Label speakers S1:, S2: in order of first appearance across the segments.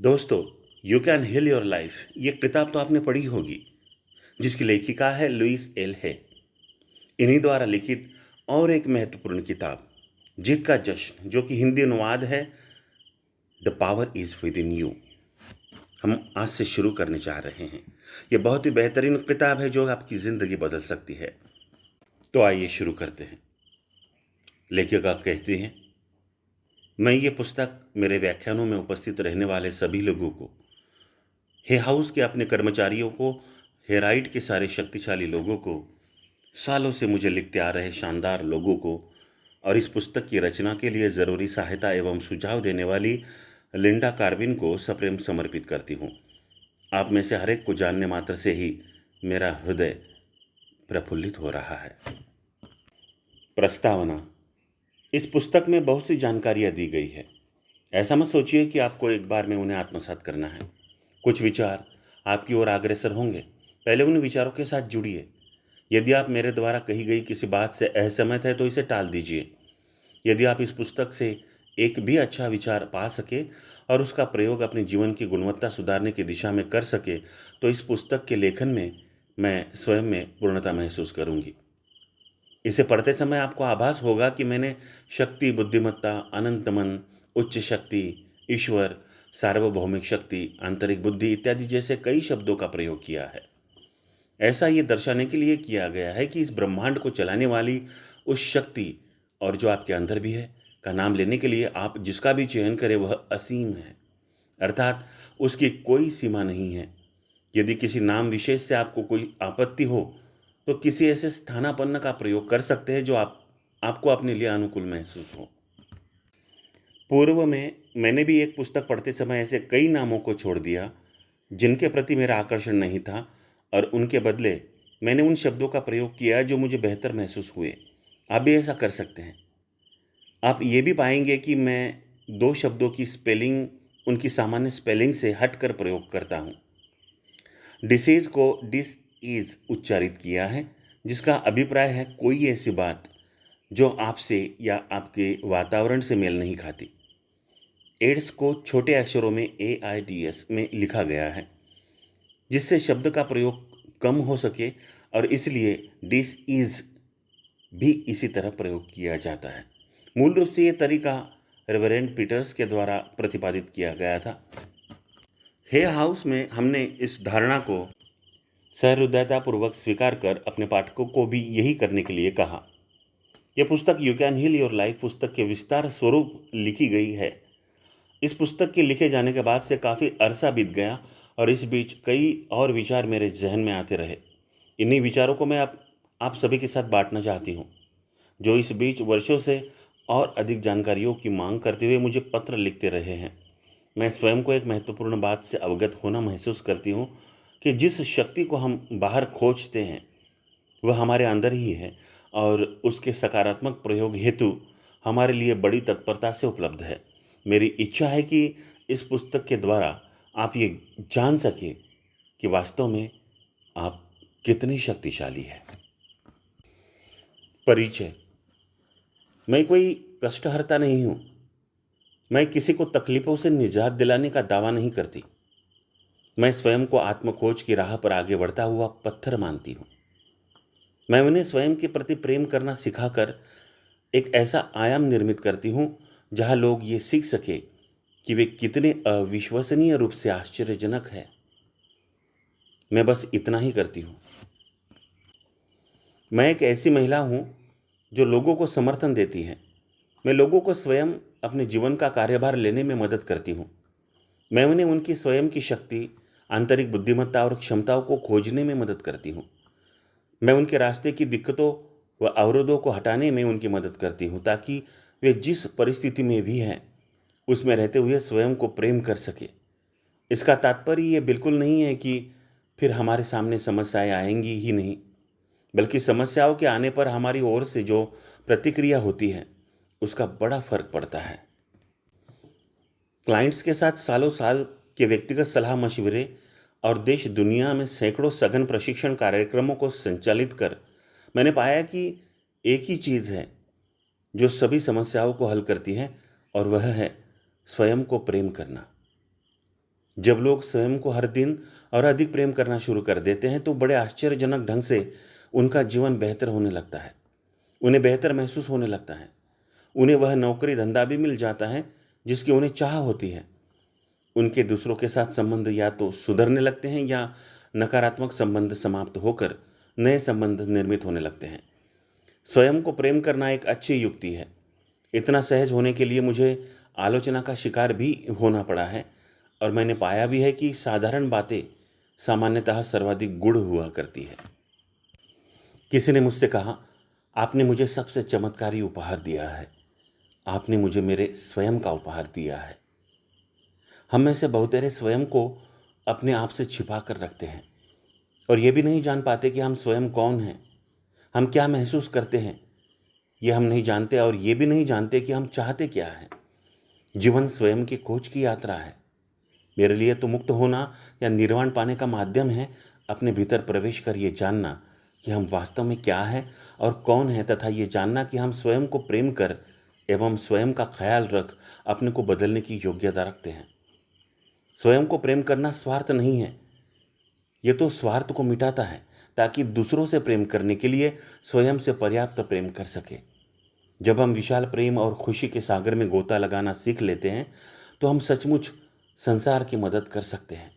S1: दोस्तों, you can heal your life ये किताब तो आपने पढ़ी होगी, जिसकी लेखिका है लुइस एल है। इन्हीं द्वारा लिखित और एक महत्वपूर्ण किताब जीत का जश्न, जो कि हिंदी अनुवाद है the power is with in you, हम आज से शुरू करने जा रहे हैं। ये बहुत ही बेहतरीन किताब है जो आपकी ज़िंदगी बदल सकती है। तो आइए शुरू करते हैं। लेखिका कहती हैं, मैं ये पुस्तक मेरे व्याख्यानों में उपस्थित रहने वाले सभी लोगों को, हे हाउस के अपने कर्मचारियों को, हेराइट के सारे शक्तिशाली लोगों को, सालों से मुझे लिखते आ रहे शानदार लोगों को और इस पुस्तक की रचना के लिए ज़रूरी सहायता एवं सुझाव देने वाली लिंडा कार्विन को सप्रेम समर्पित करती हूँ। आप में से हर एक को जानने मात्र से ही मेरा हृदय प्रफुल्लित हो रहा है। प्रस्तावना। इस पुस्तक में बहुत सी जानकारियाँ दी गई है। ऐसा मत सोचिए कि आपको एक बार में उन्हें आत्मसात करना है। कुछ विचार आपकी ओर अग्रसर होंगे। पहले उन विचारों के साथ जुड़िए। यदि आप मेरे द्वारा कही गई किसी बात से असहमत है तो इसे टाल दीजिए। यदि आप इस पुस्तक से एक भी अच्छा विचार पा सके और उसका प्रयोग अपने जीवन की गुणवत्ता सुधारने की दिशा में कर सके तो इस पुस्तक के लेखन में मैं स्वयं में पूर्णता महसूस करूंगी। इसे पढ़ते समय आपको आभास होगा कि मैंने शक्ति, बुद्धिमत्ता, अनंत मन, उच्च शक्ति, ईश्वर, सार्वभौमिक शक्ति, आंतरिक बुद्धि इत्यादि जैसे कई शब्दों का प्रयोग किया है। ऐसा ये दर्शाने के लिए किया गया है कि इस ब्रह्मांड को चलाने वाली उस शक्ति और जो आपके अंदर भी है का नाम लेने के लिए आप जिसका भी चयन करें वह असीम है, अर्थात उसकी कोई सीमा नहीं है। यदि किसी नाम विशेष से आपको कोई आपत्ति हो तो किसी ऐसे स्थानापन्न का प्रयोग कर सकते हैं जो आपको अपने लिए अनुकूल महसूस हो। पूर्व में मैंने भी एक पुस्तक पढ़ते समय ऐसे कई नामों को छोड़ दिया जिनके प्रति मेरा आकर्षण नहीं था और उनके बदले मैंने उन शब्दों का प्रयोग किया जो मुझे बेहतर महसूस हुए। आप भी ऐसा कर सकते हैं। आप ये भी पाएंगे कि मैं दो शब्दों की स्पेलिंग उनकी सामान्य स्पेलिंग से हटकर प्रयोग करता हूँ। डिसीज को डिस इज उच्चारित किया है, जिसका अभिप्राय है कोई ऐसी बात जो आपसे या आपके वातावरण से मेल नहीं खाती। एड्स को छोटे अक्षरों में AIDS में लिखा गया है, जिससे शब्द का प्रयोग कम हो सके और इसलिए डिस इज भी इसी तरह प्रयोग किया जाता है। मूल रूप से ये तरीका रेवरेंड पीटर्स के द्वारा प्रतिपादित किया गया था। हे हाउस में हमने इस धारणा को सहृदयतापूर्वक स्वीकार कर अपने पाठकों को भी यही करने के लिए कहा। यह पुस्तक you can heal your life पुस्तक के विस्तार स्वरूप लिखी गई है। इस पुस्तक के लिखे जाने के बाद से काफ़ी अरसा बीत गया और इस बीच कई और विचार मेरे जहन में आते रहे। इन्हीं विचारों को मैं आप सभी के साथ बांटना चाहती हूँ, जो इस बीच वर्षों से और अधिक जानकारियों की मांग करते हुए मुझे पत्र लिखते रहे हैं। मैं स्वयं को एक महत्वपूर्ण बात से अवगत होना महसूस करती हूँ कि जिस शक्ति को हम बाहर खोजते हैं वह हमारे अंदर ही है और उसके सकारात्मक प्रयोग हेतु हमारे लिए बड़ी तत्परता से उपलब्ध है। मेरी इच्छा है कि इस पुस्तक के द्वारा आप ये जान सके कि वास्तव में आप कितनी शक्तिशाली है। परिचय। मैं कोई कष्टहर्ता नहीं हूँ। मैं किसी को तकलीफ़ों से निजात दिलाने का दावा नहीं करती। मैं स्वयं को आत्मखोज की राह पर आगे बढ़ता हुआ पत्थर मानती हूँ। मैं उन्हें स्वयं के प्रति प्रेम करना सिखाकर एक ऐसा आयाम निर्मित करती हूँ जहाँ लोग ये सीख सके कि वे कितने अविश्वसनीय रूप से आश्चर्यजनक है। मैं बस इतना ही करती हूँ। मैं एक ऐसी महिला हूँ जो लोगों को समर्थन देती है। मैं लोगों को स्वयं अपने जीवन का कार्यभार लेने में मदद करती हूँ। मैं उन्हें उनकी स्वयं की शक्ति, आंतरिक बुद्धिमत्ता और क्षमताओं को खोजने में मदद करती हूँ। मैं उनके रास्ते की दिक्कतों व अवरोधों को हटाने में उनकी मदद करती हूँ ताकि वे जिस परिस्थिति में भी हैं उसमें रहते हुए स्वयं को प्रेम कर सके। इसका तात्पर्य ये बिल्कुल नहीं है कि फिर हमारे सामने समस्याएं आएंगी ही नहीं, बल्कि समस्याओं के आने पर हमारी ओर से जो प्रतिक्रिया होती है उसका बड़ा फर्क पड़ता है। क्लाइंट्स के साथ सालों साल के व्यक्तिगत सलाह मशवरे और देश दुनिया में सैकड़ों सघन प्रशिक्षण कार्यक्रमों को संचालित कर मैंने पाया कि एक ही चीज़ है जो सभी समस्याओं को हल करती है और वह है स्वयं को प्रेम करना। जब लोग स्वयं को हर दिन और अधिक प्रेम करना शुरू कर देते हैं तो बड़े आश्चर्यजनक ढंग से उनका जीवन बेहतर होने लगता है। उन्हें बेहतर महसूस होने लगता है। उन्हें वह नौकरी धंधा भी मिल जाता है जिसकी उन्हें चाह होती है। उनके दूसरों के साथ संबंध या तो सुधरने लगते हैं या नकारात्मक संबंध समाप्त होकर नए संबंध निर्मित होने लगते हैं। स्वयं को प्रेम करना एक अच्छी युक्ति है। इतना सहज होने के लिए मुझे आलोचना का शिकार भी होना पड़ा है और मैंने पाया भी है कि साधारण बातें सामान्यतः सर्वाधिक गूढ़ हुआ करती है। किसी ने मुझसे कहा, आपने मुझे सबसे चमत्कारी उपहार दिया है। आपने मुझे मेरे स्वयं का उपहार दिया है। हम में से बहुतेरे स्वयं को अपने आप से छिपा कर रखते हैं और ये भी नहीं जान पाते कि हम स्वयं कौन हैं, हम क्या महसूस करते हैं। ये हम नहीं जानते और ये भी नहीं जानते कि हम चाहते क्या हैं। जीवन स्वयं की खोज की यात्रा है। मेरे लिए तो मुक्त होना या निर्वाण पाने का माध्यम है अपने भीतर प्रवेश कर ये जानना कि हम वास्तव में क्या हैं और कौन है, तथा ये जानना कि हम स्वयं को प्रेम कर एवं स्वयं का ख्याल रख अपने को बदलने की योग्यता रखते हैं। स्वयं को प्रेम करना स्वार्थ नहीं है, ये तो स्वार्थ को मिटाता है ताकि दूसरों से प्रेम करने के लिए स्वयं से पर्याप्त प्रेम कर सके। जब हम विशाल प्रेम और खुशी के सागर में गोता लगाना सीख लेते हैं तो हम सचमुच संसार की मदद कर सकते हैं।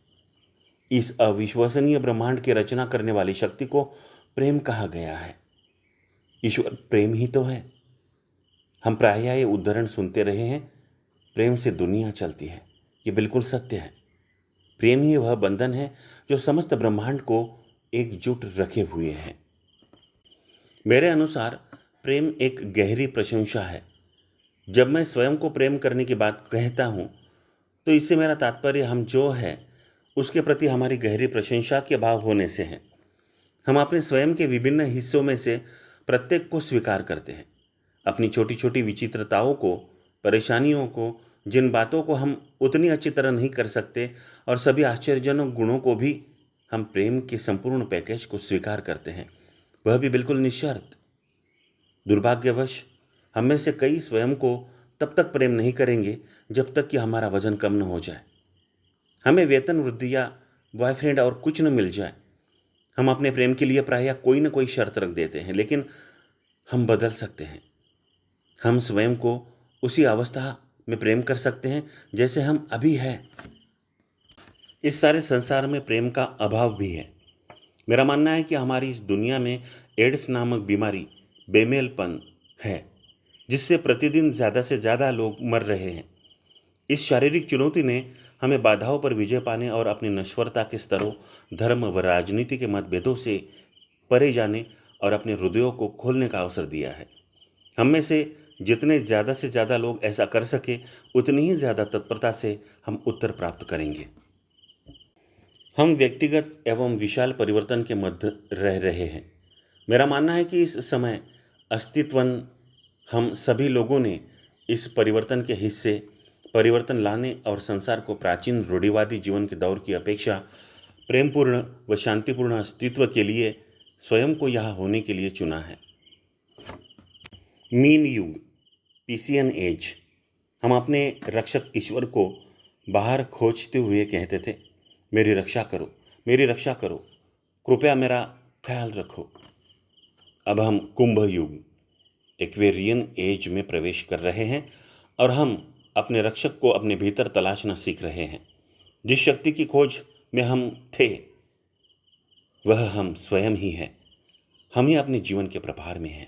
S1: इस अविश्वसनीय ब्रह्मांड की रचना करने वाली शक्ति को प्रेम कहा गया है। ईश्वर प्रेम ही तो है। हम प्रायः ये उदाहरण सुनते रहे हैं, प्रेम से दुनिया चलती है। ये बिल्कुल सत्य है। प्रेम ही वह बंधन है जो समस्त ब्रह्मांड को एकजुट रखे हुए है। मेरे अनुसार प्रेम एक गहरी प्रशंसा है। जब मैं स्वयं को प्रेम करने की बात कहता हूँ तो इससे मेरा तात्पर्य हम जो है उसके प्रति हमारी गहरी प्रशंसा के भाव होने से है। हम अपने स्वयं के विभिन्न हिस्सों में से प्रत्येक को स्वीकार करते हैं। अपनी छोटी छोटी विचित्रताओं को, परेशानियों को, जिन बातों को हम उतनी अच्छी तरह नहीं कर सकते और सभी आश्चर्यजनक गुणों को भी हम प्रेम के संपूर्ण पैकेज को स्वीकार करते हैं, वह भी बिल्कुल निःशर्त। दुर्भाग्यवश हम में से कई स्वयं को तब तक प्रेम नहीं करेंगे जब तक कि हमारा वजन कम न हो जाए, हमें वेतन वृद्धि या बॉयफ्रेंड और कुछ न मिल जाए। हम अपने प्रेम के लिए प्रायः कोई न कोई शर्त रख देते हैं, लेकिन हम बदल सकते हैं। हम स्वयं को उसी अवस्था में प्रेम कर सकते हैं जैसे हम अभी हैं। इस सारे संसार में प्रेम का अभाव भी है। मेरा मानना है कि हमारी इस दुनिया में एड्स नामक बीमारी, बेमेलपन है, जिससे प्रतिदिन ज़्यादा से ज़्यादा लोग मर रहे हैं। इस शारीरिक चुनौती ने हमें बाधाओं पर विजय पाने और अपनी नश्वरता के स्तरों, धर्म व राजनीति के मतभेदों से परे जाने और अपने हृदयों को खोलने का अवसर दिया है। हम में से जितने ज़्यादा से ज़्यादा लोग ऐसा कर सके, उतनी ही ज़्यादा तत्परता से हम उत्तर प्राप्त करेंगे। हम व्यक्तिगत एवं विशाल परिवर्तन के मध्य रह रहे हैं। मेरा मानना है कि इस समय अस्तित्वन हम सभी लोगों ने इस परिवर्तन के हिस्से, परिवर्तन लाने और संसार को प्राचीन रूढ़िवादी जीवन के दौर की अपेक्षा प्रेमपूर्ण व शांतिपूर्ण अस्तित्व के लिए स्वयं को यहाँ होने के लिए चुना है। मीन युग, पीसियन एज। हम अपने रक्षक ईश्वर को बाहर खोजते हुए कहते थे, मेरी रक्षा करो, मेरी रक्षा करो, कृपया मेरा ख्याल रखो। अब हम कुंभ युग, एक्वेरियन एज में प्रवेश कर रहे हैं और हम अपने रक्षक को अपने भीतर तलाशना सीख रहे हैं। जिस शक्ति की खोज में हम थे वह हम स्वयं ही हैं। हम ही अपने जीवन के प्रभार में हैं।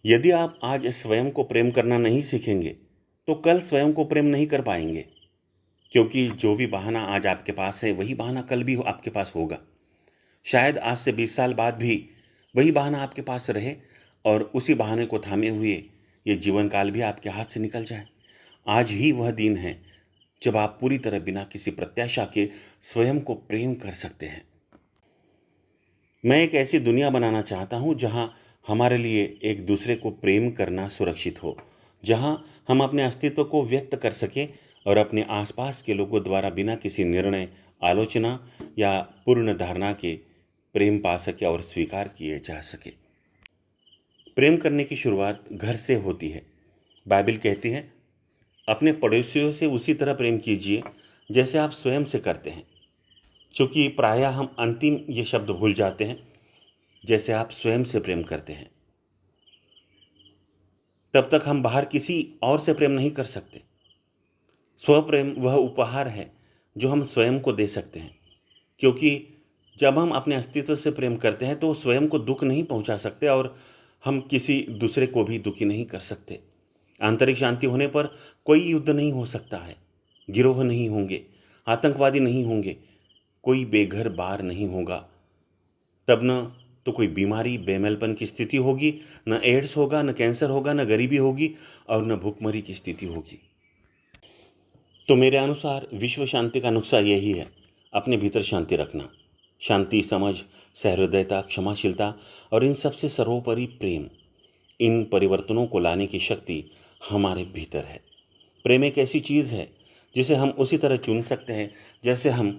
S1: यदि आप आज स्वयं को प्रेम करना नहीं सीखेंगे तो कल स्वयं को प्रेम नहीं कर पाएंगे, क्योंकि जो भी बहाना आज आपके पास है वही बहाना कल भी आपके पास होगा। शायद आज से 20 साल बाद भी वही बहाना आपके पास रहे और उसी बहाने को थामे हुए ये जीवन काल भी आपके हाथ से निकल जाए। आज ही वह दिन है जब आप पूरी तरह बिना किसी प्रत्याशा के स्वयं को प्रेम कर सकते हैं। मैं एक ऐसी दुनिया बनाना चाहता हूँ जहाँ हमारे लिए एक दूसरे को प्रेम करना सुरक्षित हो, जहाँ हम अपने अस्तित्व को व्यक्त कर सकें और अपने आसपास के लोगों द्वारा बिना किसी निर्णय, आलोचना या पूर्ण धारणा के प्रेम पा सके और स्वीकार किए जा सके। प्रेम करने की शुरुआत घर से होती है। बाइबल कहती है, अपने पड़ोसियों से उसी तरह प्रेम कीजिए जैसे आप स्वयं से करते हैं, क्योंकि प्रायः हम अंतिम ये शब्द भूल जाते हैं, जैसे आप स्वयं से प्रेम करते हैं। तब तक हम बाहर किसी और से प्रेम नहीं कर सकते। स्वप्रेम वह उपहार है जो हम स्वयं को दे सकते हैं, क्योंकि जब हम अपने अस्तित्व से प्रेम करते हैं तो स्वयं को दुख नहीं पहुंचा सकते और हम किसी दूसरे को भी दुखी नहीं कर सकते। आंतरिक शांति होने पर कोई युद्ध नहीं हो सकता है, गिरोह नहीं होंगे, आतंकवादी नहीं होंगे, कोई बेघर बार नहीं होगा। तब न तो कोई बीमारी बेमेलपन की स्थिति होगी, न एड्स होगा, न कैंसर होगा, न गरीबी होगी और न भूखमरी की स्थिति होगी। तो मेरे अनुसार विश्व शांति का नुस्खा यही है, अपने भीतर शांति रखना। शांति, समझ, सहृदयता, क्षमाशीलता और इन सबसे सर्वोपरि प्रेम, इन परिवर्तनों को लाने की शक्ति हमारे भीतर है। प्रेम एक ऐसी चीज़ है जिसे हम उसी तरह चुन सकते हैं जैसे हम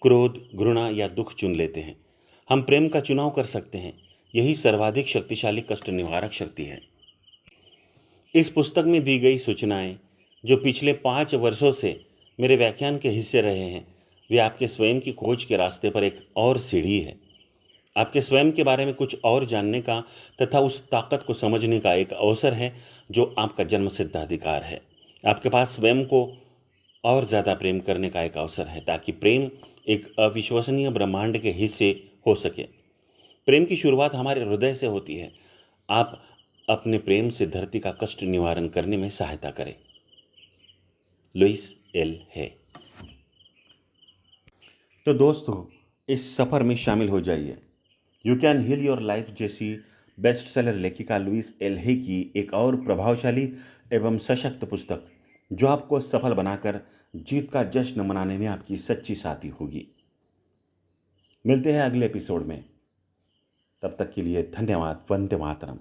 S1: क्रोध, घृणा या दुख चुन लेते हैं। हम प्रेम का चुनाव कर सकते हैं। यही सर्वाधिक शक्तिशाली कष्ट निवारक शक्ति है। इस पुस्तक में दी गई सूचनाएं जो पिछले 5 वर्षों से मेरे व्याख्यान के हिस्से रहे हैं, वे आपके स्वयं की खोज के रास्ते पर एक और सीढ़ी है। आपके स्वयं के बारे में कुछ और जानने का तथा उस ताकत को समझने का एक अवसर है जो आपका जन्मसिद्ध अधिकार है। आपके पास स्वयं को और ज़्यादा प्रेम करने का एक अवसर है, ताकि प्रेम एक अविश्वसनीय ब्रह्मांड के हिस्से हो सके। प्रेम की शुरुआत हमारे हृदय से होती है। आप अपने प्रेम से धरती का कष्ट निवारण करने में सहायता करें। लुइस एल है। तो दोस्तों, इस सफ़र में शामिल हो जाइए। You can heal your life जैसी बेस्ट सेलर लेखिका लुइस एल है की एक और प्रभावशाली एवं सशक्त पुस्तक, जो आपको सफल बनाकर जीत का जश्न मनाने में आपकी सच्ची साथी होगी। मिलते हैं अगले एपिसोड में। तब तक के लिए धन्यवाद। वंदे मातरम।